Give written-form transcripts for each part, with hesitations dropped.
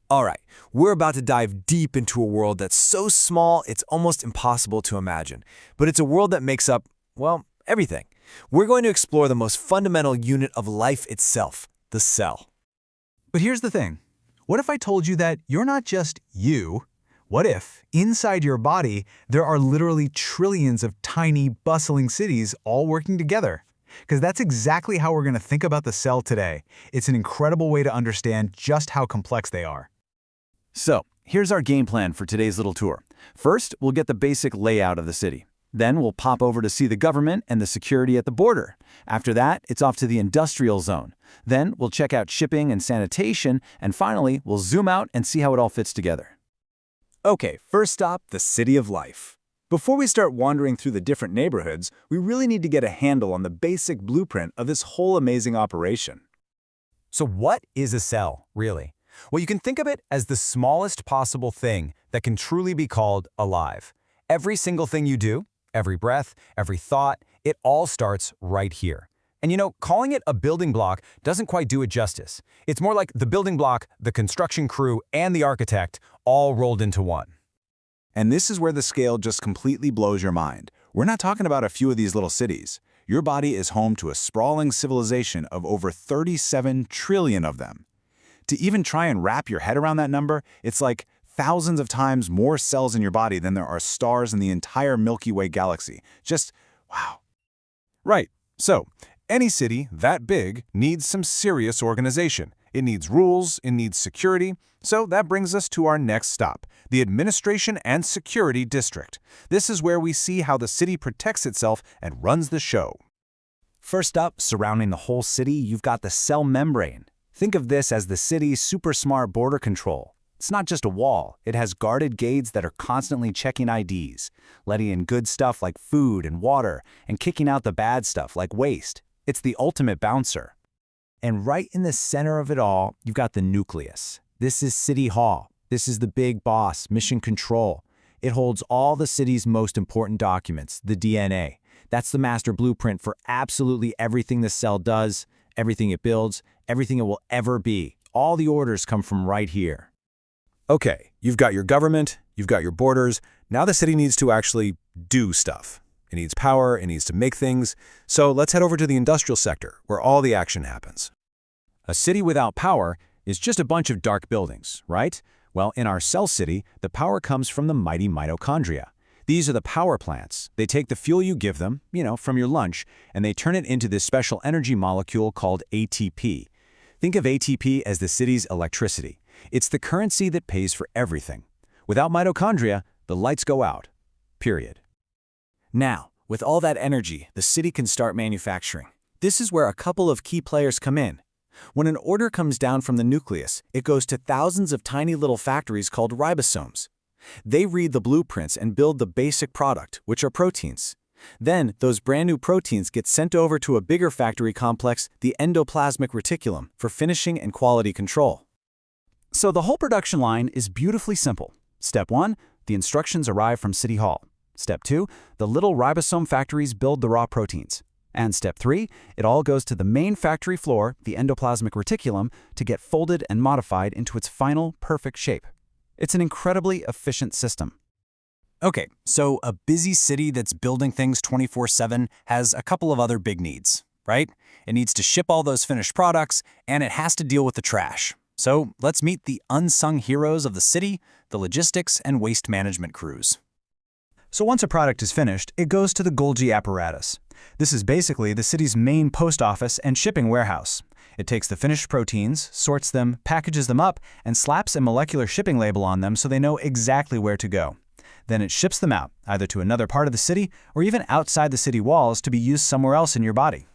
All right, we're about to dive deep into a world that's so small it's almost impossible to imagine. But it's a world that makes up, well, everything. We're going to explore the most fundamental unit of life itself, the cell. But here's the thing. What if I told you that you're not just you? What if, inside your body, there are literally trillions of tiny, bustling cities all working together? Because that's exactly how we're going to think about the cell today. It's an incredible way to understand just how complex they are. So, here's our game plan for today's little tour. First, we'll get the basic layout of the city. Then we'll pop over to see the government and the security at the border. After that, it's off to the industrial zone. Then we'll check out shipping and sanitation, and finally, we'll zoom out and see how it all fits together. Okay, first stop, the city of life. Before we start wandering through the different neighborhoods, we really need to get a handle on the basic blueprint of this whole amazing operation. So what is a cell, really? Well, you can think of it as the smallest possible thing that can truly be called alive. Every single thing you do, every breath, every thought, it all starts right here. And you know, calling it a building block doesn't quite do it justice. It's more like the building block, the construction crew, and the architect all rolled into one. And this is where the scale just completely blows your mind. We're not talking about a few of these little cities. Your body is home to a sprawling civilization of over 37 trillion of them. To even try and wrap your head around that number, it's like thousands of times more cells in your body than there are stars in the entire Milky Way galaxy. Just, wow. Right. So, any city that big needs some serious organization. It needs rules, it needs security. So that brings us to our next stop, the Administration and Security District. This is where we see how the city protects itself and runs the show. First up, surrounding the whole city, you've got the cell membrane. Think of this as the city's super smart border control. It's not just a wall. It has guarded gates that are constantly checking IDs, letting in good stuff like food and water, and kicking out the bad stuff like waste. It's the ultimate bouncer. And right in the center of it all, you've got the nucleus. This is City Hall. This is the big boss, Mission Control. It holds all the city's most important documents, the DNA. That's the master blueprint for absolutely everything the cell does, everything it builds, everything it will ever be. All the orders come from right here. Okay, you've got your government, you've got your borders. Now the city needs to actually do stuff. It needs power, it needs to make things. So let's head over to the industrial sector, where all the action happens. A city without power is just a bunch of dark buildings, right? Well, in our cell city, the power comes from the mighty mitochondria. These are the power plants. They take the fuel you give them, from your lunch, and they turn it into this special energy molecule called ATP. Think of ATP as the city's electricity. It's the currency that pays for everything. Without mitochondria, the lights go out. Period. Now, with all that energy, the city can start manufacturing. This is where a couple of key players come in. When an order comes down from the nucleus, it goes to thousands of tiny little factories called ribosomes. They read the blueprints and build the basic product, which are proteins. Then, those brand new proteins get sent over to a bigger factory complex, the endoplasmic reticulum, for finishing and quality control. So the whole production line is beautifully simple. Step 1, the instructions arrive from City Hall. Step 2, the little ribosome factories build the raw proteins. And step 3, it all goes to the main factory floor, the endoplasmic reticulum, to get folded and modified into its final perfect shape. It's an incredibly efficient system. Okay, so a busy city that's building things 24/7 has a couple of other big needs, right? It needs to ship all those finished products, and it has to deal with the trash. So let's meet the unsung heroes of the city, the logistics and waste management crews. So once a product is finished, it goes to the Golgi apparatus. This is basically the city's main post office and shipping warehouse. It takes the finished proteins, sorts them, packages them up, and slaps a molecular shipping label on them so they know exactly where to go. Then it ships them out, either to another part of the city or even outside the city walls to be used somewhere else in your body.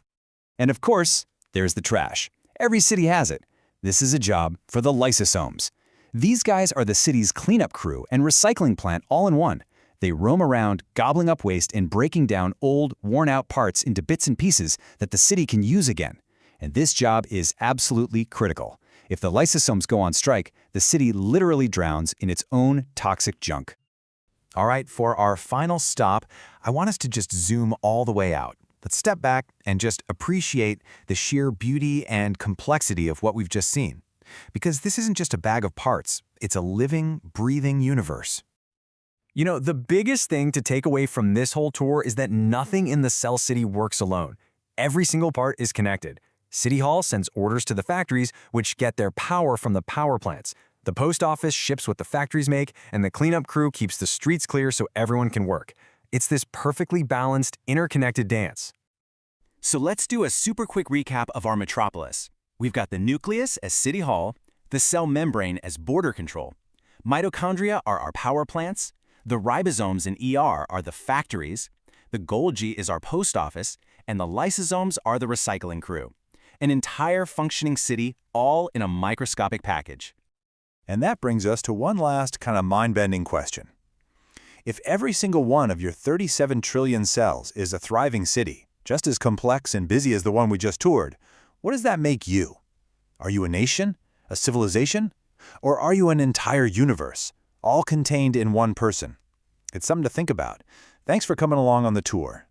And of course, there's the trash. Every city has it. This is a job for the lysosomes. These guys are the city's cleanup crew and recycling plant all in one. They roam around, gobbling up waste and breaking down old, worn-out parts into bits and pieces that the city can use again. And this job is absolutely critical. If the lysosomes go on strike, the city literally drowns in its own toxic junk. All right, for our final stop, I want us to just zoom all the way out. Let's step back and just appreciate the sheer beauty and complexity of what we've just seen. Because this isn't just a bag of parts, it's a living, breathing universe. You know, the biggest thing to take away from this whole tour is that nothing in the Cell City works alone. Every single part is connected. City Hall sends orders to the factories, which get their power from the power plants. The post office ships what the factories make, and the cleanup crew keeps the streets clear so everyone can work. It's this perfectly balanced, interconnected dance. So let's do a super quick recap of our metropolis. We've got the nucleus as City Hall, the cell membrane as border control. Mitochondria are our power plants. The ribosomes in ER are the factories. The Golgi is our post office, and the lysosomes are the recycling crew. An entire functioning city, all in a microscopic package. And that brings us to one last kind of mind-bending question. If every single one of your 37 trillion cells is a thriving city, just as complex and busy as the one we just toured, what does that make you? Are you a nation? A civilization? Or are you an entire universe, all contained in one person? It's something to think about. Thanks for coming along on the tour.